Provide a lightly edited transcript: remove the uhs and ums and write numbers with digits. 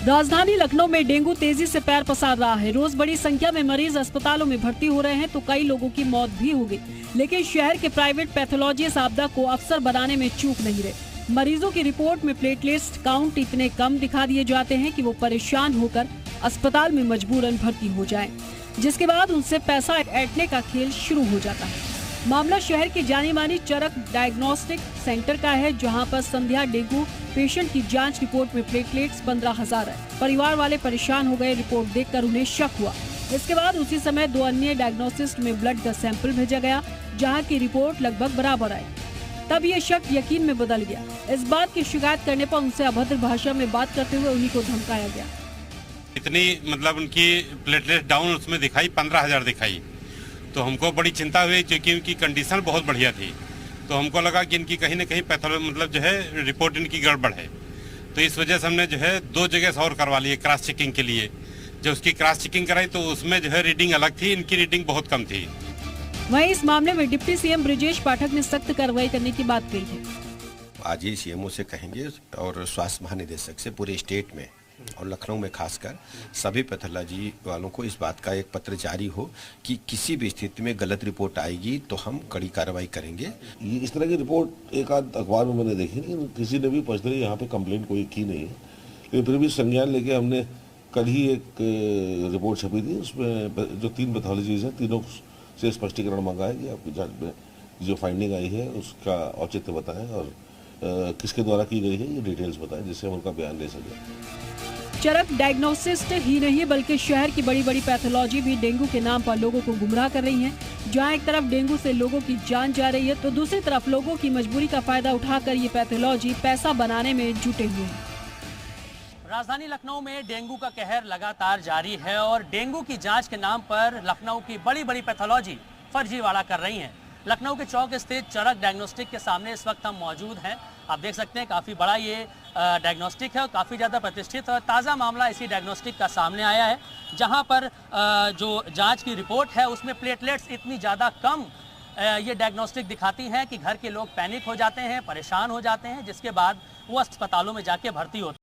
राजधानी लखनऊ में डेंगू तेजी से पैर पसार रहा है। रोज बड़ी संख्या में मरीज अस्पतालों में भर्ती हो रहे हैं तो कई लोगों की मौत भी हो गई। लेकिन शहर के प्राइवेट पैथोलॉजिस्ट आपदा को अवसर बनाने में चूक नहीं रहे। मरीजों की रिपोर्ट में प्लेटलेट्स काउंट इतने कम दिखा दिए जाते हैं कि वो परेशान होकर अस्पताल में मजबूरन भर्ती हो जाएं, जिसके बाद उनसे पैसा ऐंठने का खेल शुरू हो जाता है। मामला शहर की जानी मानी चरक डायग्नोस्टिक सेंटर का है, जहां पर संध्या डेंगू पेशेंट की जांच रिपोर्ट में प्लेटलेट्स 15,000 है। परिवार वाले परेशान हो गए। रिपोर्ट देखकर उन्हें शक हुआ। इसके बाद उसी समय 2 अन्य डायग्नोसिस्ट में ब्लड का सैंपल भेजा गया, जहां की रिपोर्ट लगभग बराबर आई। तब ये शक यकीन में बदल गया। इस बात की शिकायत करने पर उनसे अभद्र भाषा में बात करते हुए उन्हीं को धमकाया गया। इतनी मतलब उनकी प्लेटलेट डाउन उसमें दिखाई 15,000 दिखाई, तो हमको बड़ी चिंता हुई क्योंकि उनकी कंडीशन बहुत बढ़िया थी। तो हमको लगा कि इनकी कहीं न कहीं पैथोलॉजी मतलब जो है रिपोर्ट इनकी गड़बड़ है। तो इस वजह से हमने जो है 2 जगह से और करवा लिए क्रॉस चेकिंग के लिए। जो उसकी क्रॉस चेकिंग कराई तो उसमें जो है रीडिंग अलग थी, इनकी रीडिंग बहुत कम थी। वहीं इस मामले में डिप्टी सीएम ब्रिजेश पाठक ने सख्त कार्रवाई करने की बात कही है। आज ही सीएमओ से कहेंगे और स्वास्थ्य महानिदेशक से पूरे स्टेट में और लखनऊ में खासकर सभी पैथोलॉजी वालों को इस बात का एक पत्र जारी हो कि किसी भी स्थिति में गलत रिपोर्ट आएगी तो हम कड़ी कार्रवाई करेंगे। इस तरह की रिपोर्ट एक आध अखबार में मैंने देखी, लेकिन किसी ने भी पर्सनली यहाँ पे कंप्लेंट कोई की नहीं है। लेकिन फिर भी संज्ञान लेके हमने कल ही एक रिपोर्ट छपी थी। उसमें जो 3 पैथोलॉजीज हैं, तीनों से स्पष्टीकरण मांगा है कि आपकी जांच में जो फाइंडिंग आई है उसका औचित्य बताएं और किसके द्वारा की गई है ये डिटेल्स बताएं, जिससे हम उनका बयान ले सकें। चरक डायग्नोसिस्ट ही नहीं बल्कि शहर की बड़ी बड़ी पैथोलॉजी भी डेंगू के नाम पर लोगों को गुमराह कर रही हैं। जहां एक तरफ डेंगू से लोगों की जान जा रही है तो दूसरी तरफ लोगों की मजबूरी का फायदा उठाकर ये पैथोलॉजी पैसा बनाने में जुटे हुए हैं। राजधानी लखनऊ में डेंगू का कहर लगातार जारी है और डेंगू की जांच के नाम पर लखनऊ की बड़ी बड़ी पैथोलॉजी फर्जीवाड़ा कर रही हैं। लखनऊ के चौक स्थित चरक डायग्नोस्टिक के सामने इस वक्त हम मौजूद हैं। आप देख सकते हैं काफ़ी बड़ा ये डायग्नोस्टिक है और काफ़ी ज़्यादा प्रतिष्ठित है। ताज़ा मामला इसी डायग्नोस्टिक का सामने आया है, जहां पर जो जांच की रिपोर्ट है उसमें प्लेटलेट्स इतनी ज़्यादा कम ये डायग्नोस्टिक दिखाती हैं कि घर के लोग पैनिक हो जाते हैं, परेशान हो जाते हैं, जिसके बाद वो अस्पतालों में जाके भर्ती होते हैं।